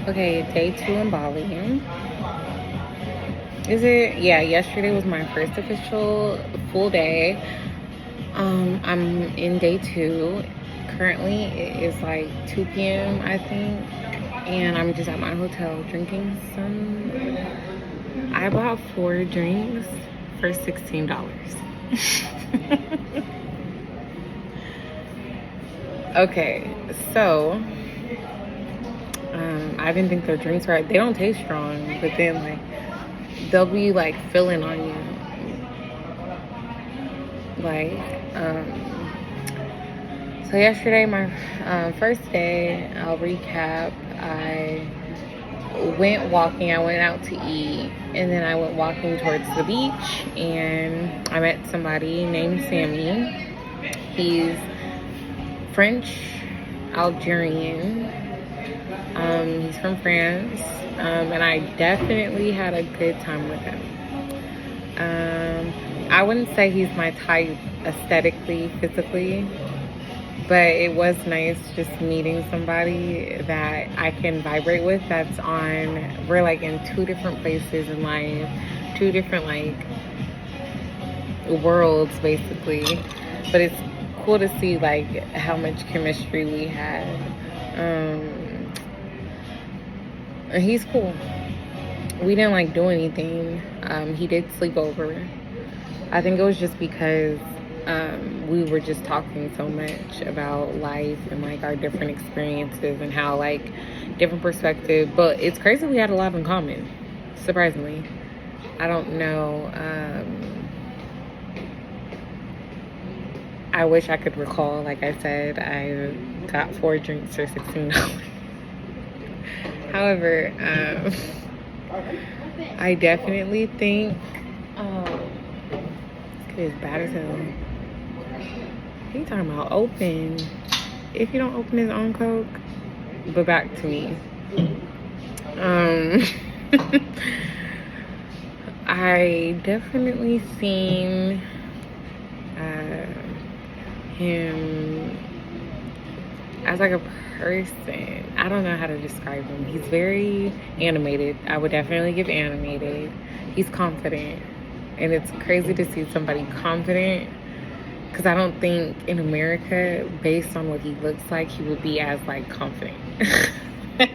Okay, day 2 in Bali. Is it? Yeah, yesterday was my first official full day. I'm in day 2. Currently, it is like 2 p.m., I think. And I'm just at my hotel drinking some. I bought 4 drinks for $16. Okay, so I didn't think their drinks were. They don't taste strong, but then like they'll be like filling on you. Like, so yesterday, my first day, I'll recap. I went walking. I went out to eat, and then I went walking towards the beach, and I met somebody named Sammy. He's French Algerian. He's from France, and I definitely had a good time with him. I wouldn't say he's my type aesthetically, physically, but it was nice just meeting somebody that I can vibrate with. We're like in 2 different places in life, 2 different like worlds basically, but it's cool to see like how much chemistry we had. And he's cool. We didn't like do anything. He did sleep over. I think it was just because we were just talking so much about life and like our different experiences and how like different perspective. But it's crazy we had a lot in common, surprisingly. I don't know. I wish I could recall. Like I said, I got 4 drinks for $16. However, I definitely think this kid is bad as hell. He talking about open. If you don't open his own Coke, but back to me. I definitely seen him as like a person. I don't know how to describe him. He's very animated. I would definitely give animated. He's confident. And it's crazy to see somebody confident, because I don't think in America, based on what he looks like, he would be as like confident. I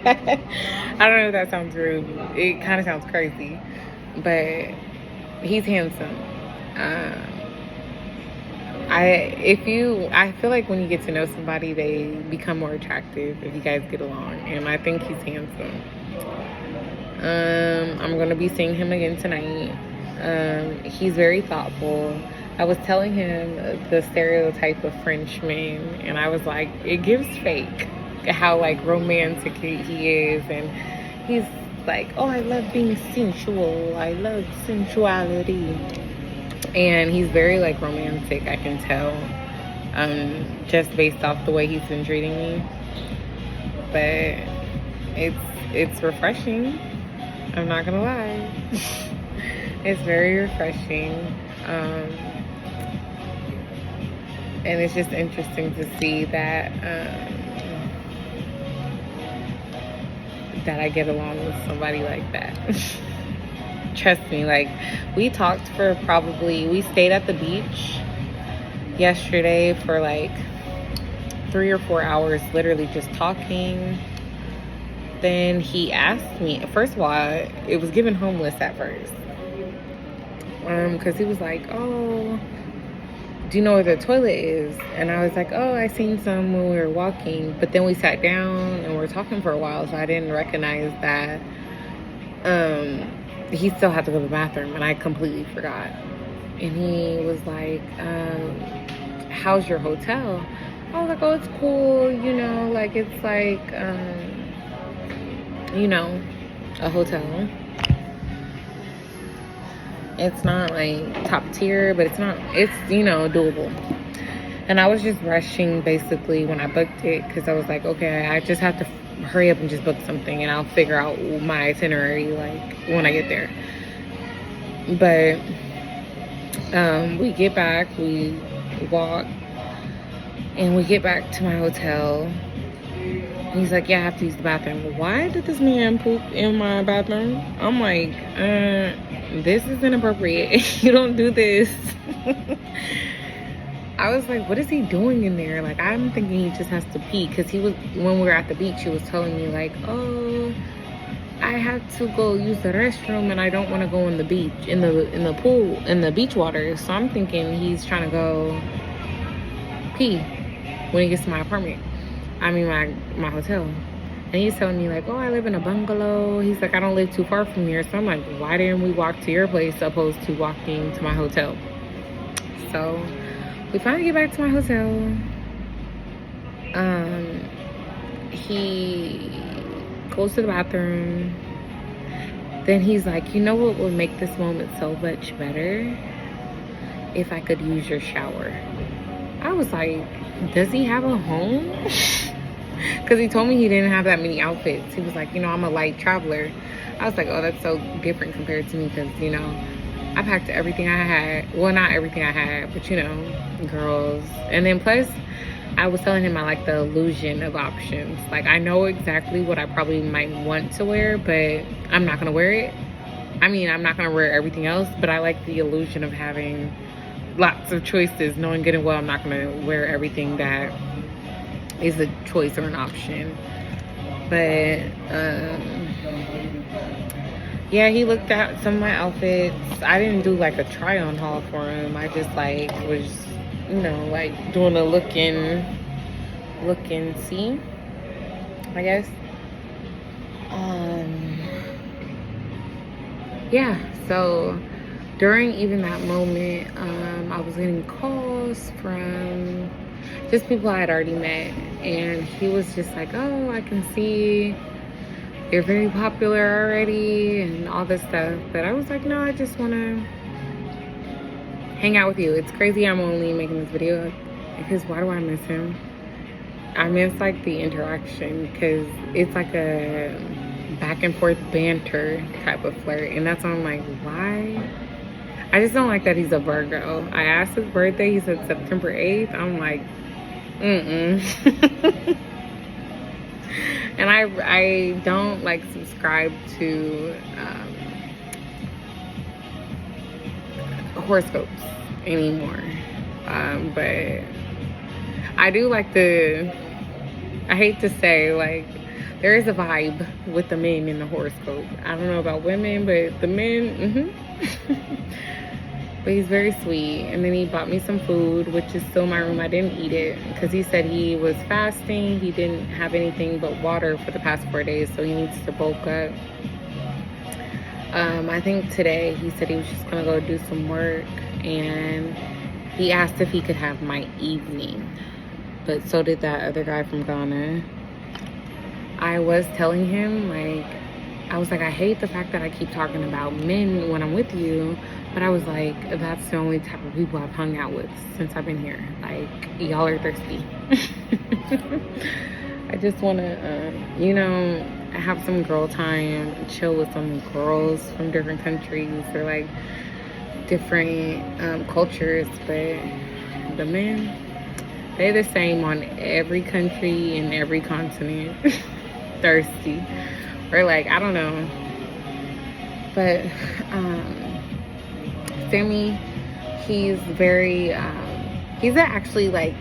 don't know if that sounds rude. It kind of sounds crazy, but he's handsome. I feel like when you get to know somebody, they become more attractive if you guys get along, and I think he's handsome. I'm gonna be seeing him again tonight. He's very thoughtful. I was telling him the stereotype of Frenchman, and I was like, it gives fake how like romantic he is, and he's like, oh, I love being sensual. I love sensuality. And he's very like romantic, I can tell, just based off the way he's been treating me. But it's refreshing. I'm not gonna lie. It's very refreshing, and it's just interesting to see that that I get along with somebody like that. Trust me, like we talked for we stayed at the beach yesterday for like 3 or 4 hours, literally just talking. Then he asked me, first of all, it was given homeless at first, because he was like, oh, do you know where the toilet is? And I was like, oh, I seen some when we were walking. But then we sat down and we were talking for a while, so I didn't recognize that he still had to go to the bathroom, and I completely forgot. And he was like, how's your hotel? I was like, oh, it's cool, you know, like it's like, you know, a hotel. It's not like top tier, but it's, you know, doable. And I was just rushing basically when I booked it, because I was like, okay, I just have to hurry up and just book something, and I'll figure out my itinerary like when I get there. But we get back, we walk, and we get back to my hotel, And he's like, yeah, I have to use the bathroom. Why did this man poop in my bathroom? I'm like, this is inappropriate. You don't do this. I was like, what is he doing in there? Like, I'm thinking he just has to pee. Because when we were at the beach, he was telling me, like, oh, I have to go use the restroom and I don't want to go in the beach, in the pool, in the beach water. So I'm thinking he's trying to go pee when he gets to my apartment. I mean, my hotel. And he's telling me, like, oh, I live in a bungalow. He's like, I don't live too far from here. So I'm like, why didn't we walk to your place opposed to walking to my hotel? So we finally get back to my hotel. He goes to the bathroom. Then he's like, you know what would make this moment so much better? If I could use your shower. I was like, does he have a home? Because he told me he didn't have that many outfits. He was like, you know, I'm a light traveler. I was like, oh, that's so different compared to me because, you know, I packed everything I had. Well, not everything I had, but, you know, girls. And then plus, I was telling him I like the illusion of options. Like, I know exactly what I probably might want to wear, but I'm not going to wear it. I mean, I'm not going to wear everything else, but I like the illusion of having lots of choices, knowing good and well I'm not going to wear everything that is a choice or an option. But, yeah, he looked at some of my outfits. I didn't do, like, a try-on haul for him. I just, like, was, you know, like, doing a look and see, I guess. Yeah, so during even that moment, I was getting calls from just people I had already met, and he was just like, oh, I can see you're very popular already and all this stuff. But I was like, no, I just want to hang out with you. It's crazy I'm only making this video because why do I miss him? I miss, like, the interaction because it's like a back and forth banter type of flirt, and that's why I'm like, why? I just don't like that he's a Virgo. I asked his birthday, he said September 8th. I'm like, and I don't, like, subscribe to horoscopes anymore, but I do like I hate to say, like, there is a vibe with the men in the horoscope. I don't know about women, but the men, But he's very sweet. And then he bought me some food, which is still in my room. I didn't eat it because he said he was fasting. He didn't have anything but water for the past 4 days, so he needs to bulk up. I think today he said he was just gonna go do some work, and he asked if he could have my evening, but so did that other guy from Ghana. I was telling him, like, I was like, I hate the fact that I keep talking about men when I'm with you, but I was like, that's the only type of people I've hung out with since I've been here. Like, y'all are thirsty. I just want to, you know, have some girl time, chill with some girls from different countries or, like, different cultures, but the men, they're the same on every country and every continent. Thirsty. Or, like, I don't know. But Sammy, he's very he's actually, like,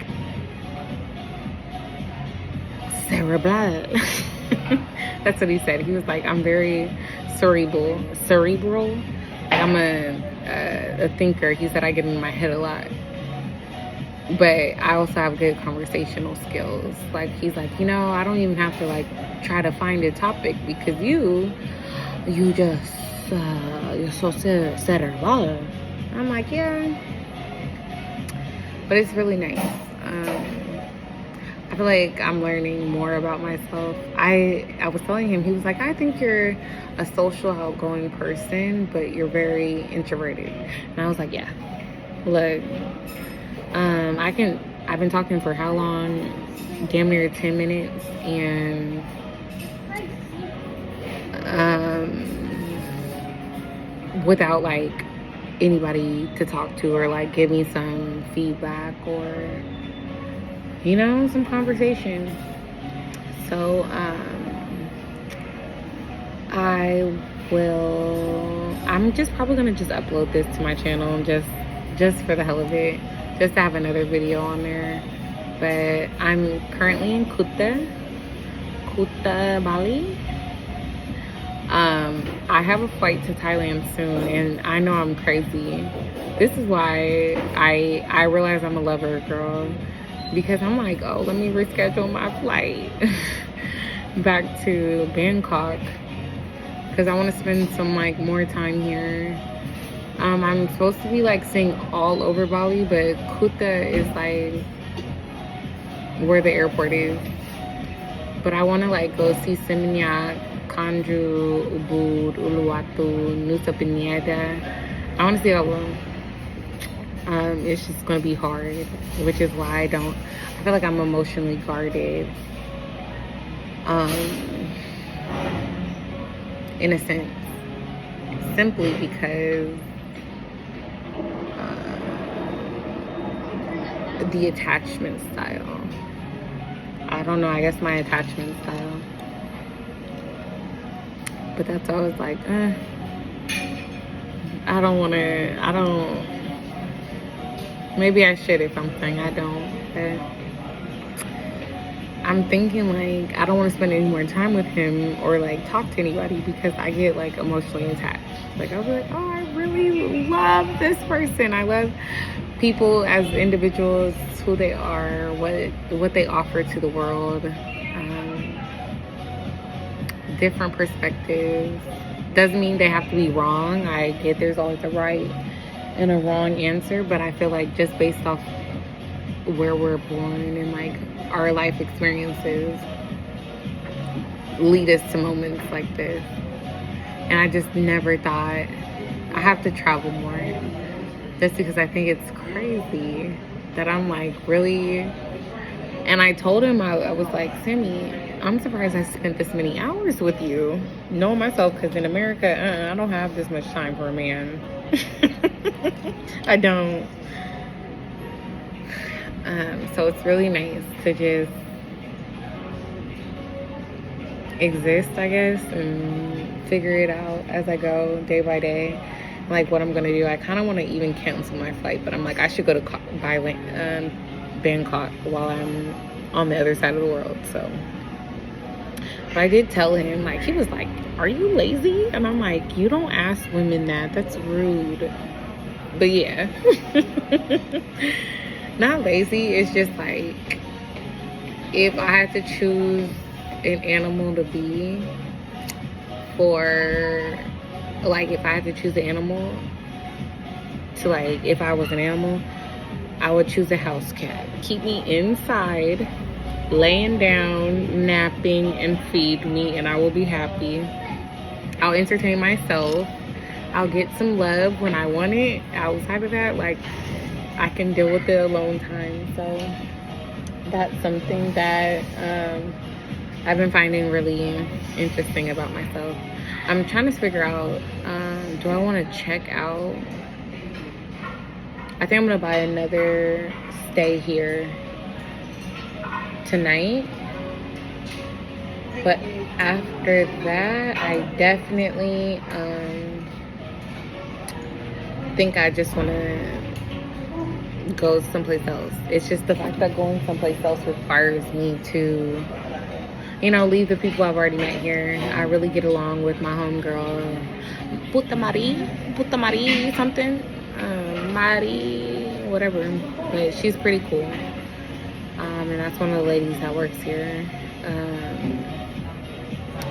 cerebral. That's what he said. He was like, I'm very cerebral. Like, I'm a thinker. He said I get in my head a lot, but I also have good conversational skills. Like, he's like, you know, I don't even have to, like, try to find a topic because you just you're so cerebral. I'm like, yeah, but it's really nice. I feel like I'm learning more about myself. I was telling him, he was like, I think you're a social, outgoing person, but you're very introverted. And I was like, yeah, look, I've been talking for how long? Damn near 10 minutes, and without, like, anybody to talk to or, like, give me some feedback or, you know, some conversation. So I'm just probably gonna just upload this to my channel just for the hell of it, just to have another video on there. But I'm currently in Kuta, Bali. I have a flight to Thailand soon, and I know I'm crazy. This is why I realize I'm a lover girl, because I'm like, oh, let me reschedule my flight back to Bangkok, because I want to spend some like more time here. I'm supposed to be like seeing all over Bali, but Kuta is like where the airport is. But I want to like go see Seminyak, Kanju, Ubud, Uluwatu, Nusa Penida. I want to see all of them. It's just going to be hard, which is why I feel like I'm emotionally guarded. In a sense, simply because the attachment style. I don't know, I guess my attachment style. But that's always like, maybe I should if I'm saying I don't. But I'm thinking like, I don't want to spend any more time with him or like talk to anybody, because I get like emotionally attached. Like I'll be like, oh, I really love this person. I love people as individuals, who they are, what they offer to the world, different perspectives. Doesn't mean they have to be wrong. I get there's always a right and a wrong answer, but I feel like just based off where we're born and like our life experiences lead us to moments like this. And I just never thought I have to travel more, just because I think it's crazy that I'm like, really. And I told him, I was like, Sammy, I'm surprised I spent this many hours with you, knowing myself, because in America, I don't have this much time for a man. I don't. So it's really nice to just exist, I guess, and figure it out as I go, day by day, like what I'm gonna do. I kind of want to even cancel my flight, but I'm like, I should go to Bangkok while I'm on the other side of the world. So, but I did tell him, like, he was like, are you lazy? And I'm like, you don't ask women that's rude. But yeah. Not lazy, it's just like, if I had to choose an animal to be for, like, if I had to choose an animal to, like, if I was an animal, I would choose a house cat. Keep me inside, laying down, napping, and feed me, and I will be happy. I'll entertain myself. I'll get some love when I want it. Outside of that, like, I can deal with the alone time. So that's something that I've been finding really interesting about myself. I'm trying to figure out, do I want to check out? I think I'm gonna buy another stay here tonight. But after that, I definitely think I just want to go someplace else. It's just the fact that going someplace else requires me to, you know, leave the people I've already met here. I really get along with my homegirl, Puta Mari something, Mari, whatever. But she's pretty cool. And that's one of the ladies that works here.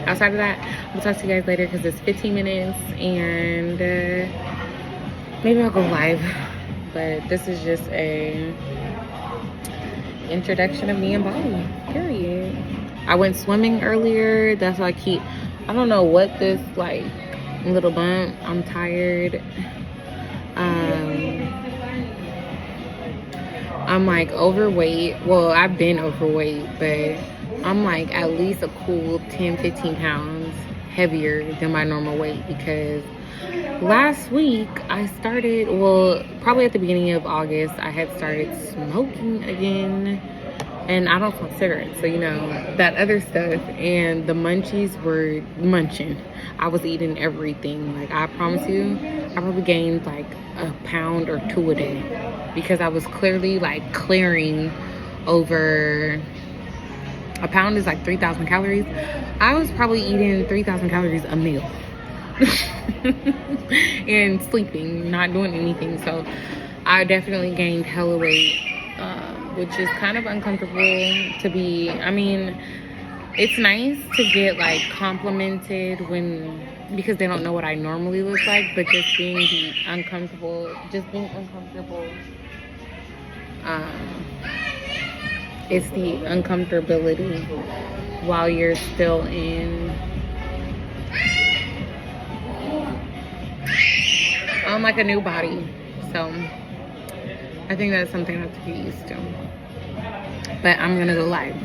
Outside of that, we'll talk to you guys later, because it's 15 minutes and maybe I'll go live. But this is just a introduction of me and Bali, period. I went swimming earlier. That's why I don't know what this, like, little bump. I'm tired. I'm like overweight. Well, I've been overweight, but I'm like at least a cool 10-15 pounds heavier than my normal weight, because last week I started, well, probably at the beginning of August, I had started smoking again. and I don't smoke cigarettes, so you know that other stuff. And the munchies were munching. I was eating everything. Like, I promise you, I probably gained like a pound or two a day, because I was clearly like clearing over. A pound is like 3,000 calories. I was probably eating 3,000 calories a meal. And sleeping, not doing anything. So I definitely gained hella weight, which is kind of uncomfortable to be. I mean, it's nice to get like complimented because they don't know what I normally look like, but just being uncomfortable, it's the uncomfortability while you're still in like a new body. So I think that's something I have to get used to. But I'm gonna go live.